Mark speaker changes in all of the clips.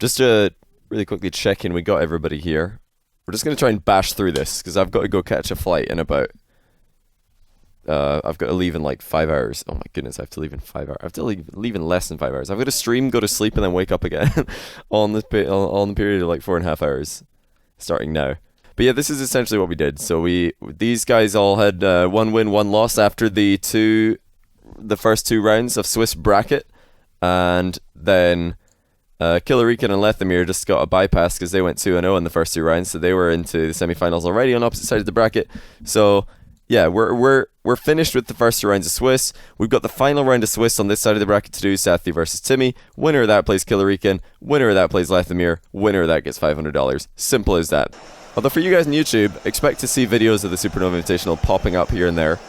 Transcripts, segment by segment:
Speaker 1: Just to really quickly check in, we got everybody here. We're just going to try and bash through this, because I've got to go catch a flight in about... I've got to leave in like 5 hours. Oh my goodness, I have to leave in 5 hours. I have to leave in less than 5 hours. I've got to stream, go to sleep, and then wake up again on the period of like 4.5 hours, starting now. But yeah, this is essentially what we did. So these guys all had 1 win, 1 loss after the first 2 rounds of Swiss bracket, and then Killarican and Lethamyr just got a bypass because they went 2-0 in the first 2 rounds, so they were into the semi-finals already on opposite sides of the bracket. So yeah, we're finished with the first 2 rounds of Swiss. We've got the final round of Swiss on this side of the bracket to do, Satthew versus Timi. Winner of that plays Killarican. Winner of that plays Lethamyr. Winner of that gets $500. Simple as that. Although for you guys on YouTube, expect to see videos of the Supernova Invitational popping up here and there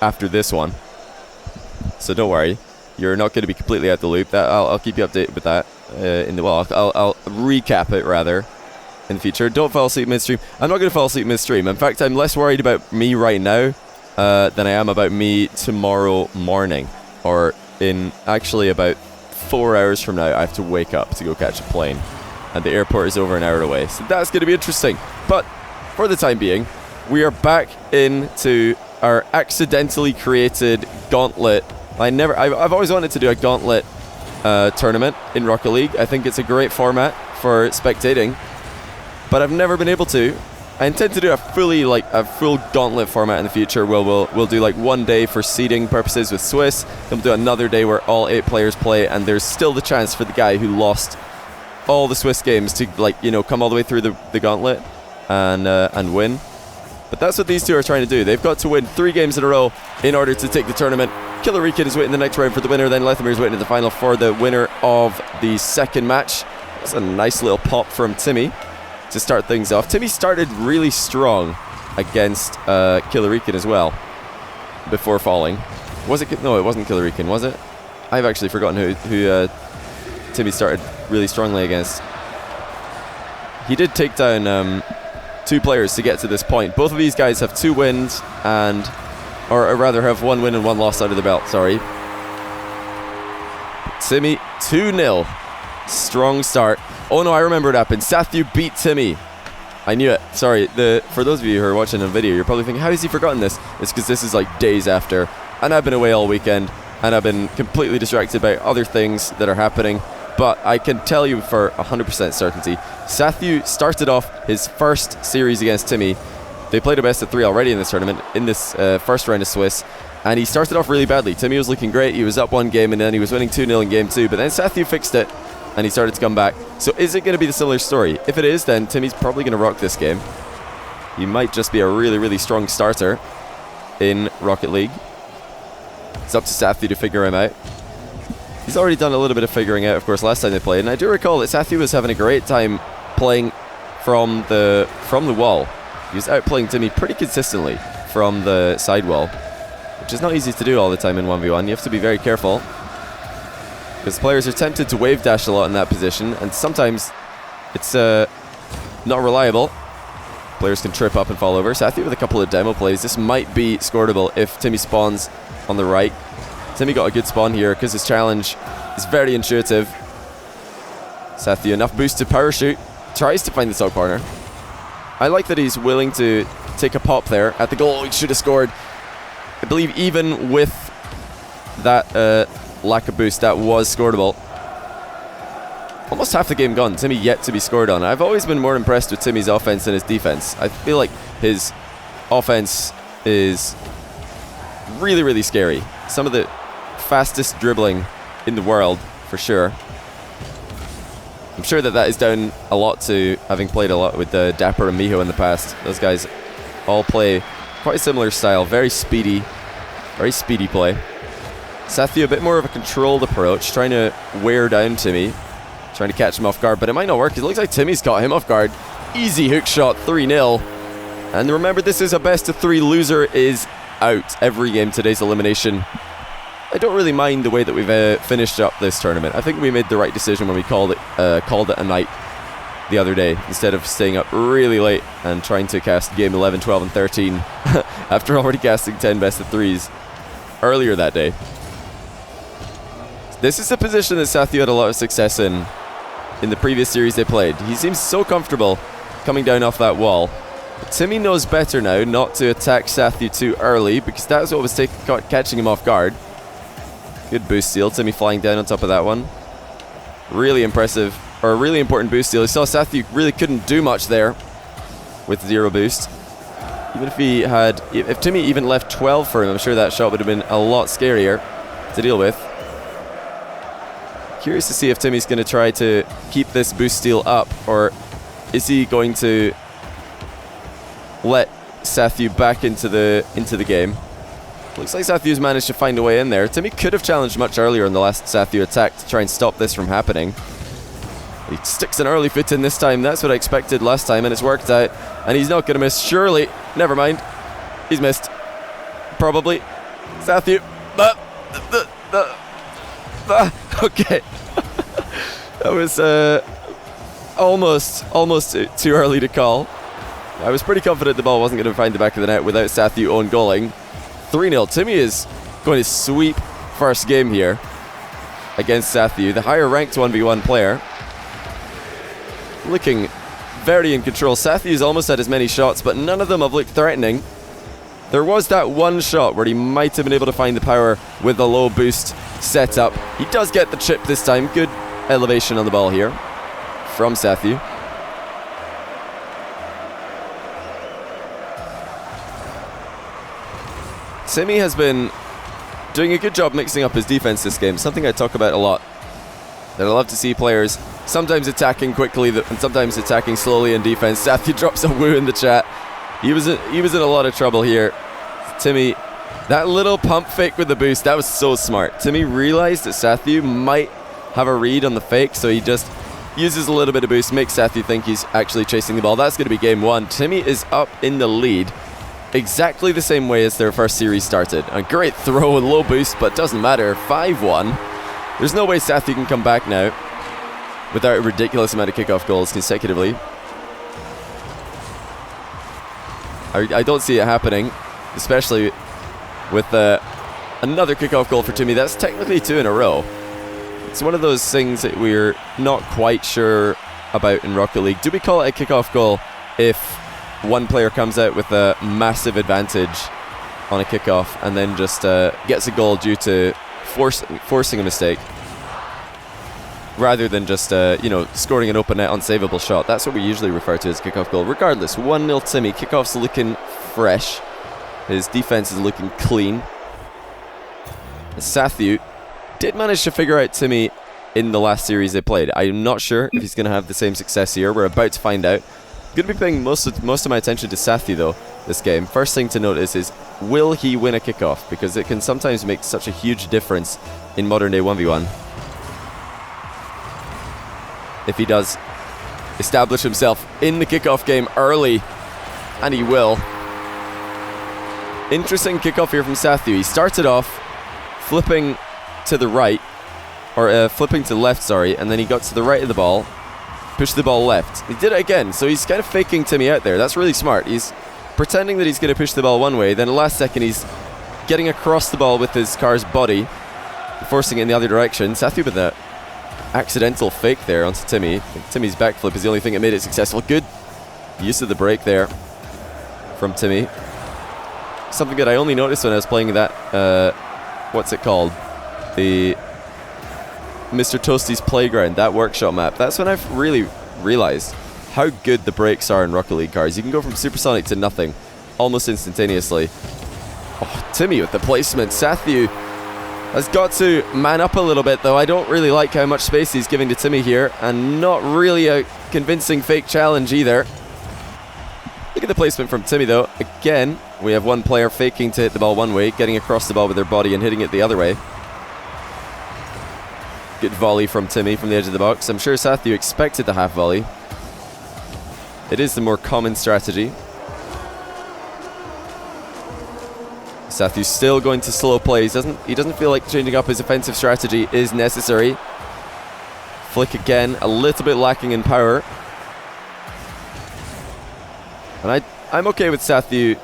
Speaker 1: after this one. So don't worry, you're not going to be completely out the loop. I'll keep you updated with that. I'll recap it rather in the future. Don't fall asleep midstream. I'm not going to fall asleep midstream. In fact, I'm less worried about me right now than I am about me tomorrow morning. Or in actually about 4 hours from now, I have to wake up to go catch a plane. And the airport is over an hour away. So that's going to be interesting. But for the time being, we are back into our accidentally created gauntlet. I've always wanted to do a gauntlet tournament in Rocket League. I think it's a great format for spectating, but I've never been able to. I intend to do a full gauntlet format in the future where we'll do like 1 day for seeding purposes with Swiss, then we'll do another day where all 8 players play, and there's still the chance for the guy who lost all the Swiss games to come all the way through the gauntlet and win. But that's what these two are trying to do. They've got to win 3 games in a row in order to take the tournament. Killarican is waiting the next round for the winner, then Lethamyr is waiting in the final for the winner of the second match. That's a nice little pop from Timi to start things off. Timi started really strong against Killarican as well before falling. Was it? No, it wasn't Killarican, was it? I've actually forgotten who Timi started really strongly against. He did take down 2 players to get to this point. Both of these guys have 2 wins or rather have 1 win and 1 loss out of the belt, sorry. Timi 2-0. Strong start. Oh no, I remember what happened. Satthew beat Timi. I knew it. Sorry, for those of you who are watching on video, you're probably thinking, how has he forgotten this? It's because this is like days after, and I've been away all weekend, and I've been completely distracted by other things that are happening. But I can tell you for 100% certainty, Satthew started off his first series against Timi. They played a best of 3 already in this tournament, in this first round of Swiss, and he started off really badly. Timi was looking great. He was up 1 game, and then he was winning 2-0 in game 2. But then Satthew fixed it, and he started to come back. So is it going to be the similar story? If it is, then Timi's probably going to rock this game. He might just be a really, really strong starter in Rocket League. It's up to Satthew to figure him out. He's already done a little bit of figuring out, of course, last time they played. And I do recall that Satthew was having a great time playing from the wall. He was outplaying Timi pretty consistently from the side wall, which is not easy to do all the time in 1v1. You have to be very careful, because players are tempted to wave dash a lot in that position, and sometimes it's not reliable. Players can trip up and fall over. Satthew with a couple of demo plays. This might be scoreable if Timi spawns on the right. Timi got a good spawn here because his challenge is very intuitive. Satthew, enough boost to parachute. Tries to find the top corner. I like that he's willing to take a pop there at the goal. He should have scored. I believe even with that lack of boost, that was scoreable. Almost half the game gone. Timi yet to be scored on. I've always been more impressed with Timi's offense than his defense. I feel like his offense is really, really scary. Some of the fastest dribbling in the world, for sure. I'm sure that is down a lot to having played a lot with Dapper and Miho in the past. Those guys all play quite a similar style. Very speedy play. Satthew a bit more of a controlled approach, trying to wear down Timi, trying to catch him off guard, but it might not work. It looks like Timi's caught him off guard. Easy hook shot, 3-0. And remember, this is a best of 3. Loser is out every game. Today's elimination. I don't really mind the way that we've finished up this tournament. I think we made the right decision when we called it a night the other day, instead of staying up really late and trying to cast game 11, 12, and 13 after already casting 10 best of 3s earlier that day. This is a position that Satthew had a lot of success in the previous series they played. He seems so comfortable coming down off that wall. But Timi knows better now not to attack Satthew too early, because that was what was catching him off guard. Good boost steal. Timi flying down on top of that one. Really impressive, or a really important boost steal. He saw Satthew really couldn't do much there with 0 boost. Even if he had, if Timi even left 12 for him, I'm sure that shot would have been a lot scarier to deal with. Curious to see if Timi's going to try to keep this boost steal up, or is he going to let Satthew back into the game. Looks like Sathew's managed to find a way in there. Timi could have challenged much earlier in the last Satthew attack to try and stop this from happening. He sticks an early foot in this time. That's what I expected last time, and it's worked out. And he's not going to miss, surely. Never mind. He's missed. Probably. Satthew. Okay. That was almost too early to call. I was pretty confident the ball wasn't going to find the back of the net without Satthew own goaling. 3-0. Timi is going to sweep first game here against Satthew, the higher ranked 1v1 player. Looking very in control. Sathew's almost had as many shots, but none of them have looked threatening. There was that one shot where he might have been able to find the power with the low boost setup. He does get the chip this time. Good elevation on the ball here from Satthew. Timi has been doing a good job mixing up his defense this game, something I talk about a lot. That I love to see players sometimes attacking quickly and sometimes attacking slowly in defense. Satthew drops a woo in the chat. He was in a lot of trouble here. Timi, that little pump fake with the boost, that was so smart. Timi realized that Satthew might have a read on the fake, so he just uses a little bit of boost, makes Satthew think he's actually chasing the ball. That's going to be game 1. Timi is up in the lead exactly the same way as their first series started. A great throw and low boost, but doesn't matter. 5-1. There's no way Satthew can come back now without a ridiculous amount of kickoff goals consecutively. I don't see it happening, especially with another kickoff goal for Timi. That's technically 2 in a row. It's one of those things that we're not quite sure about in Rocket League. Do we call it a kickoff goal if one player comes out with a massive advantage on a kickoff and then just gets a goal due to forcing a mistake, rather than just scoring an open net unsavable shot? That's what we usually refer to as a kickoff goal. Regardless, 1-0 Timi. Kickoff's looking fresh. His defense is looking clean. Satthew did manage to figure out Timi in the last series they played. I'm not sure if he's going to have the same success here. We're about to find out. I'm going to be paying most of my attention to Satthew though this game. First thing to notice is, will he win a kickoff? Because it can sometimes make such a huge difference in modern day 1v1. If he does establish himself in the kickoff game early, and he will. Interesting kickoff here from Satthew. He started off flipping to the right, or flipping to the left, sorry, and then he got to the right of the ball, pushed the ball left. He did it again, so he's kind of faking Timi out there. That's really smart. He's pretending that he's going to push the ball one way, then the last second he's getting across the ball with his car's body, forcing it in the other direction. Satthew with that accidental fake there onto Timi. Timi's backflip is the only thing that made it successful. Good use of the break there from Timi. Something that I only noticed when I was playing that, what's it called? The Mr. Toasty's Playground, that workshop map. That's when I've really realized how good the brakes are in Rocket League cars. You can go from supersonic to nothing almost instantaneously. Oh, Timi with the placement. Satthew has got to man up a little bit though. I don't really like how much space he's giving to Timi here, and not really a convincing fake challenge either. Look at the placement from Timi though. Again, we have one player faking to hit the ball one way, getting across the ball with their body and hitting it the other way. Good volley from Timi from the edge of the box. I'm sure Satthew expected the half volley. It is the more common strategy. Sathew's still going to slow plays. He doesn't feel like changing up his offensive strategy is necessary. Flick again, a little bit lacking in power. And I'm okay with Satthew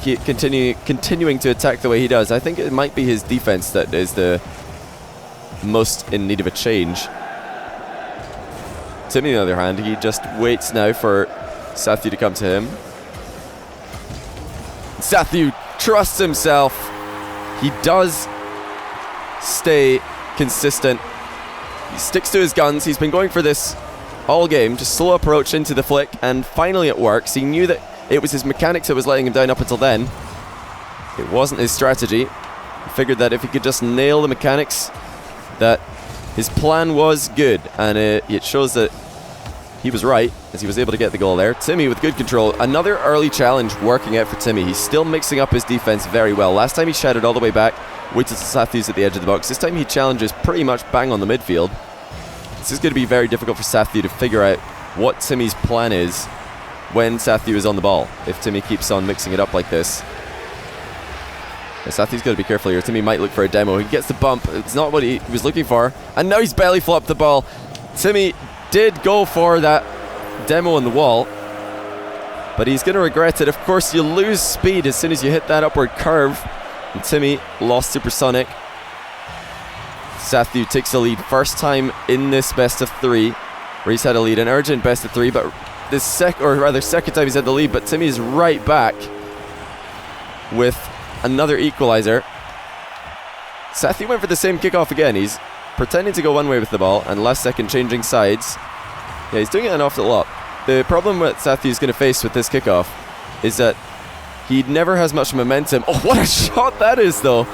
Speaker 1: continuing to attack the way he does. I think it might be his defense that is the most in need of a change. Timi, on the other hand, he just waits now for Satthew to come to him. Satthew trusts himself. He does stay consistent. He sticks to his guns. He's been going for this all game, just slow approach into the flick, and finally it works. He knew that it was his mechanics that was letting him down up until then. It wasn't his strategy. He figured that if he could just nail the mechanics, that his plan was good, and it shows that he was right, as he was able to get the goal there. Timi with good control. Another early challenge working out for Timi. He's still mixing up his defense very well. Last time he shouted all the way back, waited till Satthew's at the edge of the box. This time he challenges pretty much bang on the midfield. This is going to be very difficult for Satthew to figure out what Timi's plan is when Satthew is on the ball, if Timi keeps on mixing it up like this. Satthew's got to be careful here. Timi might look for a demo. He gets the bump. It's not what he was looking for. And now he's belly flopped the ball. Timi did go for that demo on the wall, but he's going to regret it. Of course, you lose speed as soon as you hit that upward curve. And Timi lost supersonic. Satthew takes the lead. First time in this best of three where he's had a lead. An urgent best of three, but this second time he's had the lead, but Timi's right back with another equalizer. Satthew went for the same kickoff again. He's pretending to go one way with the ball, and last second changing sides. Yeah, he's doing it an awful lot. The problem that Satthew's going to face with this kickoff is that he never has much momentum. Oh, what a shot that is, though.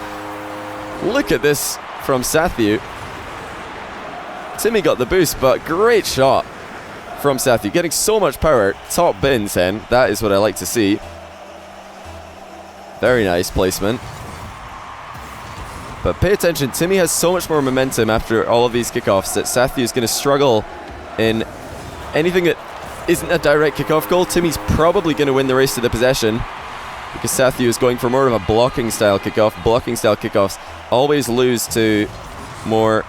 Speaker 1: Look at this from Satthew. Timi got the boost, but great shot from Satthew. Getting so much power. Top bins, then. That is what I like to see. Very nice placement. But pay attention, Timi has so much more momentum after all of these kickoffs that Satthew is going to struggle in anything that isn't a direct kickoff goal. Timi's probably going to win the race to the possession because Satthew is going for more of a blocking style kickoff. Blocking style kickoffs always lose to more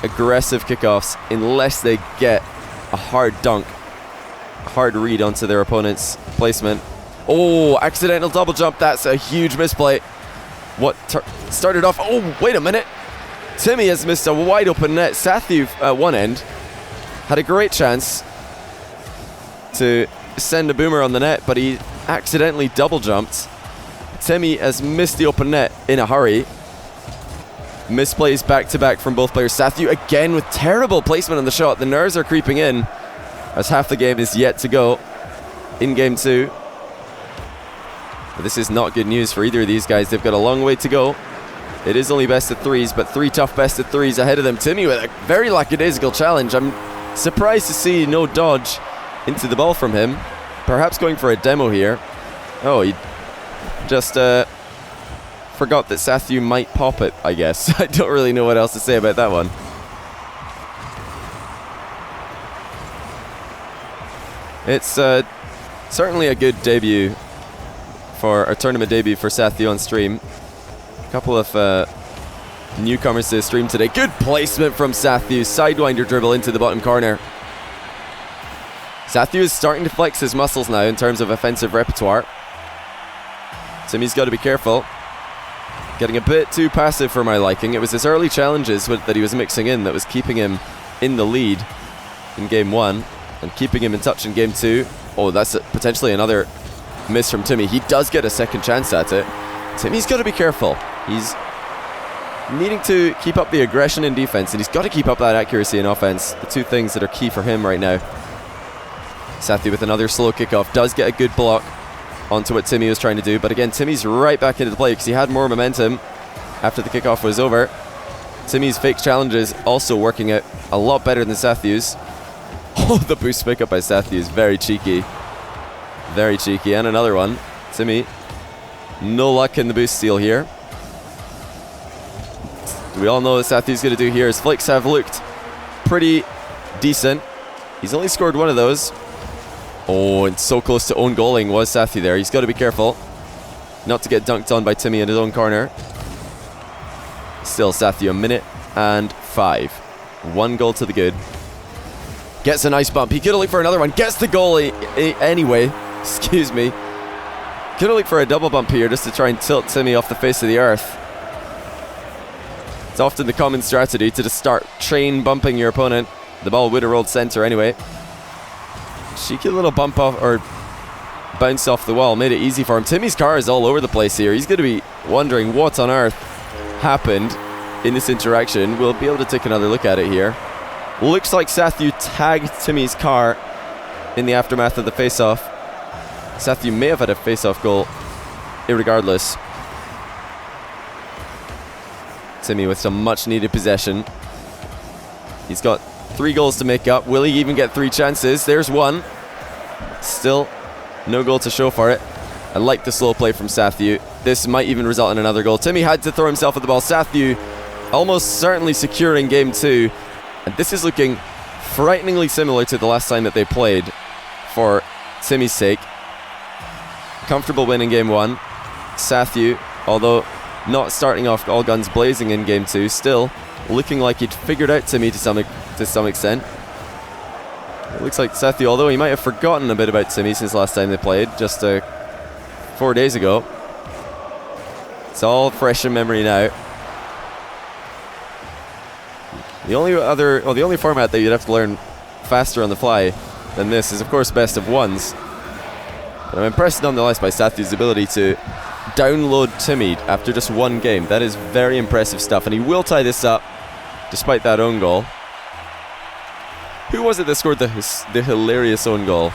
Speaker 1: aggressive kickoffs unless they get a hard dunk, a hard read onto their opponent's placement. Oh, accidental double jump. That's a huge misplay. What started off... Oh, wait a minute. Timi has missed a wide open net. Satthew at one end had a great chance to send a boomer on the net, but he accidentally double jumped. Timi has missed the open net in a hurry. Misplays back to back from both players. Satthew again with terrible placement on the shot. The nerves are creeping in as half the game is yet to go in game two. But this is not good news for either of these guys. They've got a long way to go. It is only best of threes, but three tough best of threes ahead of them. Timi with a very lackadaisical challenge. I'm surprised to see no dodge into the ball from him. Perhaps going for a demo here. Oh, he just forgot that Satthew might pop it, I guess. I don't really know what else to say about that one. It's certainly a good debut for a tournament debut for Satthew on stream. A couple of newcomers to the stream today. Good placement from Satthew. Sidewinder dribble into the bottom corner. Satthew is starting to flex his muscles now in terms of offensive repertoire. Timi's got to be careful. Getting a bit too passive for my liking. It was his early challenges that he was mixing in that was keeping him in the lead in game one and keeping him in touch in game two. Oh, that's potentially another miss from Timi. He does get a second chance at it. Timi's got to be careful. He's needing to keep up the aggression in defense, and he's got to keep up that accuracy in offense. The two things that are key for him right now. Satthew with another slow kickoff does get a good block onto what Timi was trying to do, but again, Timi's right back into the play because he had more momentum after the kickoff was over. Timi's fake challenges also working out a lot better than Sathew's. Oh, the boost pickup by Satthew is very cheeky. Very cheeky. And another one. Timi, no luck in the boost steal here. We all know what Sathew's going to do here. His flicks have looked pretty decent. He's only scored one of those. Oh, and so close to own goaling was Satthew there. He's got to be careful not to get dunked on by Timi in his own corner. Still Satthew, 1:05. 1 goal to the good. Gets a nice bump. He could have looked for another one. Gets the goal anyway. Excuse me. Could have looked for a double bump here just to try and tilt Timi off the face of the earth. It's often the common strategy to just start train bumping your opponent. The ball would have rolled center anyway. Cheeky little bump off, or bounce off the wall, made it easy for him. Timi's car is all over the place here. He's going to be wondering what on earth happened in this interaction. We'll be able to take another look at it here. Looks like Satthew tagged Timi's car in the aftermath of the face-off. Satthew may have had a face-off goal irregardless. Timi with some much-needed possession. He's got 3 goals to make up. Will he even get 3 chances? There's one. Still no goal to show for it. I like the slow play from Satthew. This might even result in another goal. Timi had to throw himself at the ball. Satthew almost certainly securing game 2. And this is looking frighteningly similar to the last time that they played for Timi's sake. Comfortable win in game 1. Satthew, although not starting off all guns blazing in game 2, still looking like he'd figured out Timi to some extent. It looks like Satthew, although he might have forgotten a bit about Timi since last time they played, just 4 days ago. It's all fresh in memory now. The only format that you'd have to learn faster on the fly than this is, of course, best of ones. But I'm impressed nonetheless by Sathew's ability to download Timi after just 1 game. That is very impressive stuff, and he will tie this up despite that own goal. Who was it that scored the hilarious own goal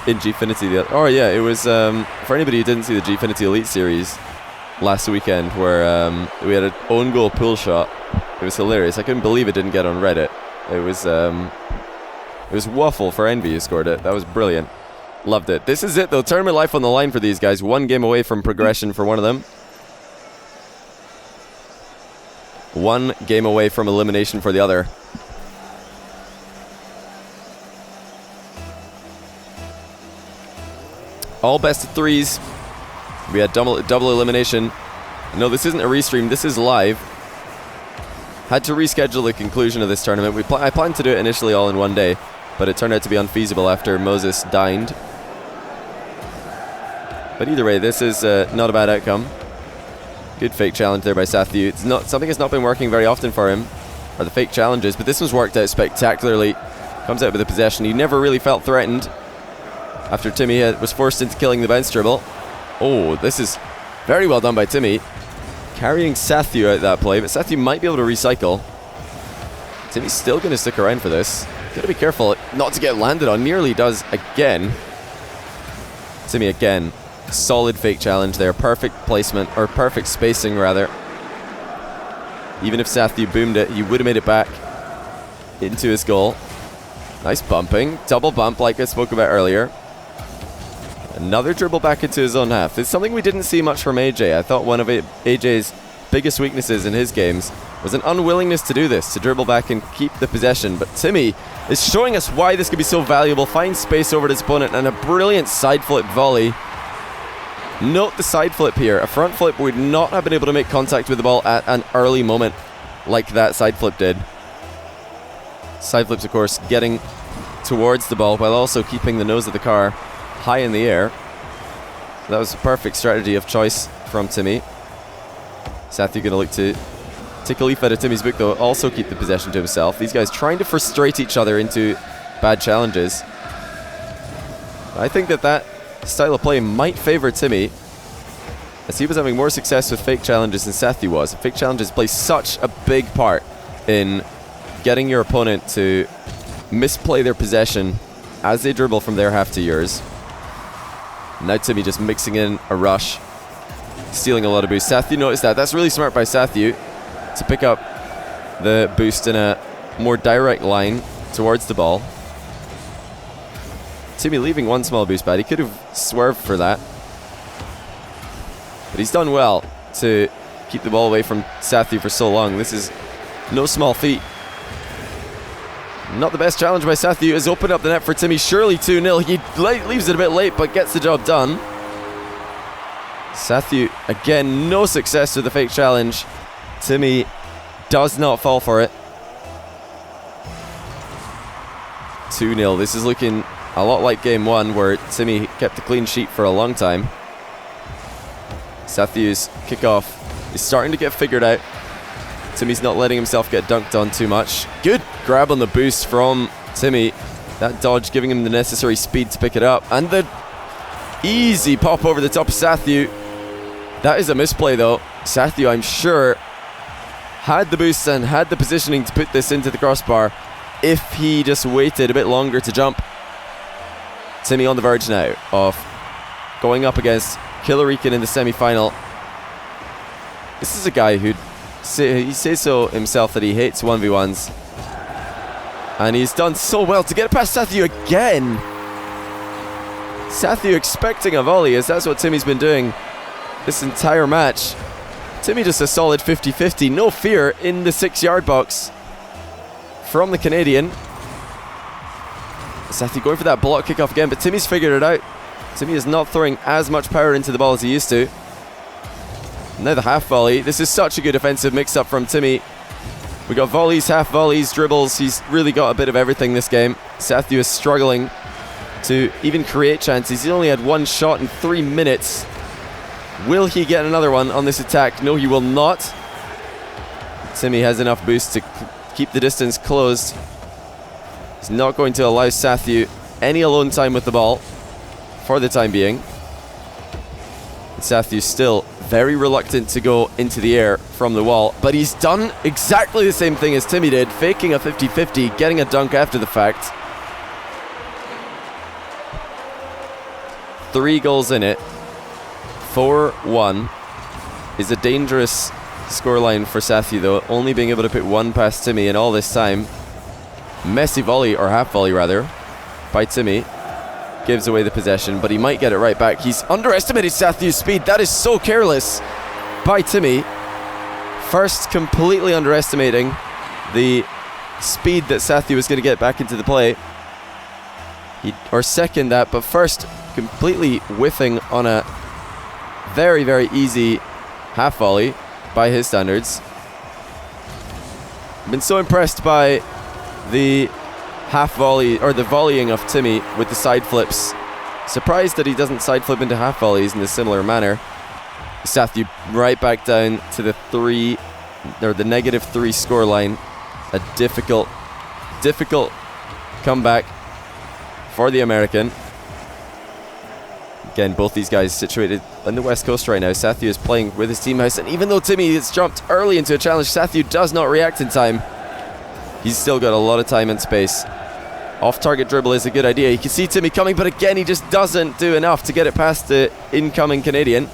Speaker 1: in Gfinity? Oh yeah, it was, for anybody who didn't see the Gfinity Elite Series last weekend, where we had an own goal pool shot. It was hilarious. I couldn't believe it didn't get on Reddit. It was Waffle for Envy who scored it. That was brilliant. Loved it. This is it though. Tournament life on the line for these guys. 1 game away from progression for one of them. 1 game away from elimination for the other. All best of 3s. We had double elimination. No, this isn't a restream. This is live. Had to reschedule the conclusion of this tournament. I planned to do it initially all in 1 day, but it turned out to be unfeasible after Moses dined. But either way, this is not a bad outcome. Good fake challenge there by Satthew. It's not something that's not been working very often for him, or the fake challenges, but this one's worked out spectacularly. Comes out with a possession. He never really felt threatened after Timi was forced into killing the bounce dribble. Oh, this is very well done by Timi. Carrying Satthew out that play, but Satthew might be able to recycle. Timi's still going to stick around for this. Got to be careful not to get landed on. Nearly does again. Timi again. Solid fake challenge there. Perfect placement, or perfect spacing rather. Even if Satthew boomed it, he would have made it back into his goal. Nice bumping. Double bump like I spoke about earlier. Another dribble back into his own half. It's something we didn't see much from AJ. I thought one of AJ's biggest weaknesses in his games was an unwillingness to do this, to dribble back and keep the possession. But Timi is showing us why this could be so valuable. Finds space over his opponent and a brilliant side flip volley. Note the side flip here. A front flip would not have been able to make contact with the ball at an early moment like that side flip did. Side flips, of course, getting towards the ball while also keeping the nose of the car high in the air. That was a perfect strategy of choice from Timi. Satthew going to look to take a leaf out of Timi's book, though, also keep the possession to himself. These guys trying to frustrate each other into bad challenges. I think that style of play might favor Timi, as he was having more success with fake challenges than Satthew was. Fake challenges play such a big part in getting your opponent to misplay their possession as they dribble from their half to yours. Now Timi just mixing in a rush, stealing a lot of boost. Satthew noticed that. That's really smart by Satthew to pick up the boost in a more direct line towards the ball. Timi leaving 1 small boost pad. He could have swerved for that, but he's done well to keep the ball away from Satthew for so long. This is no small feat. Not the best challenge by Satthew. Has opened up the net for Timi. Surely 2-0. He leaves it a bit late, but gets the job done. Satthew, again, no success with the fake challenge. Timi does not fall for it. 2-0. This is looking a lot like game 1, where Timi kept a clean sheet for a long time. Sathew's kickoff is starting to get figured out. Timi's not letting himself get dunked on too much. Good grab on the boost from Timi. That dodge giving him the necessary speed to pick it up. And the easy pop over the top of Satthew. That is a misplay though. Satthew, I'm sure, had the boost and had the positioning to put this into the crossbar if he just waited a bit longer to jump. Timi on the verge now of going up against Killarican in the semi-final. This is a guy who he says so himself that he hates 1v1s. And he's done so well to get it past Satthew again. Satthew expecting a volley, as that's what Timi's been doing this entire match. Timi just a solid 50-50, no fear in the 6-yard box from the Canadian. Satthew going for that block kickoff again, but Timi's figured it out. Timi is not throwing as much power into the ball as he used to. Now the half volley. This is such a good offensive mix-up from Timi. We got volleys, half volleys, dribbles. He's really got a bit of everything this game. Satthew is struggling to even create chances. He's only had one shot in 3 minutes. Will he get another one on this attack? No, he will not. Timi has enough boost to keep the distance closed. He's not going to allow Satthew any alone time with the ball for the time being. And Sathew's still very reluctant to go into the air from the wall, but he's done exactly the same thing as Timi did, faking a 50-50, getting a dunk after the fact. 3 goals in it. 4-1 is a dangerous scoreline for Satthew though, only being able to put one past Timi in all this time. Messy volley, or half volley rather, by Timi. Gives away the possession, but he might get it right back. He's underestimated Sathew's speed. That is so careless by Timi. First, completely underestimating the speed that Satthew was going to get back into the play. Or second that, but first, completely whiffing on a very, very easy half volley by his standards. I've been so impressed by the half volley, or the volleying of Timi with the side flips. Surprised that he doesn't side flip into half volleys in a similar manner. Satthew right back down to the -3 scoreline. A difficult comeback for the American. Again, both these guys situated on the West Coast right now. Satthew is playing with his teammates, and even though Timi has jumped early into a challenge, Satthew does not react in time. He's still got a lot of time and space. Off-target dribble is a good idea. You can see Timi coming, but again, he just doesn't do enough to get it past the incoming Canadian.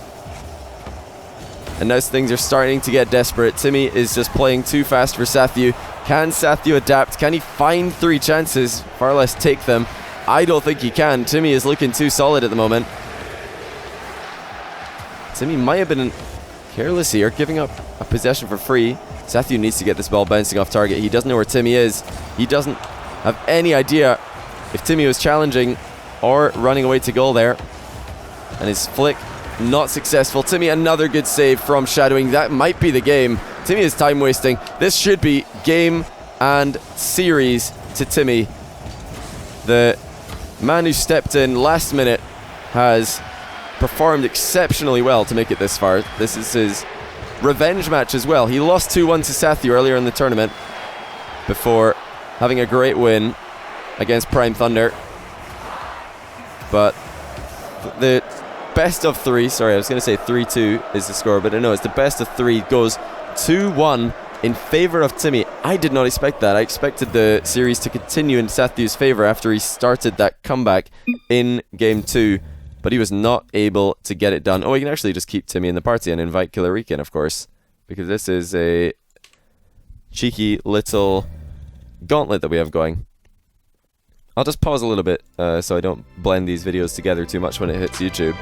Speaker 1: And now things are starting to get desperate. Timi is just playing too fast for Satthew. Can Satthew adapt? Can he find 3 chances? Far less take them. I don't think he can. Timi is looking too solid at the moment. Timi might have been careless here, giving up a possession for free. Satthew needs to get this ball bouncing off target. He doesn't know where Timi is. He doesn't have any idea if Timi was challenging or running away to goal there. And his flick not successful. Timi, another good save from shadowing. That might be the game. Timi is time wasting. This should be game and series to Timi. The man who stepped in last minute has performed exceptionally well to make it this far. This is his revenge match as well. He lost 2-1 to Satthew earlier in the tournament before having a great win against Prime Thunder. But the best of 3, sorry, I was going to say 3-2 is the score, but no, it's the best of 3 goes 2-1 in favor of Timi. I did not expect that. I expected the series to continue in Sathew's favor after he started that comeback in game 2. But he was not able to get it done. Oh, we can actually just keep Timi in the party and invite Killarican, of course, because this is a cheeky little gauntlet that we have going. I'll just pause a little bit so I don't blend these videos together too much when it hits YouTube.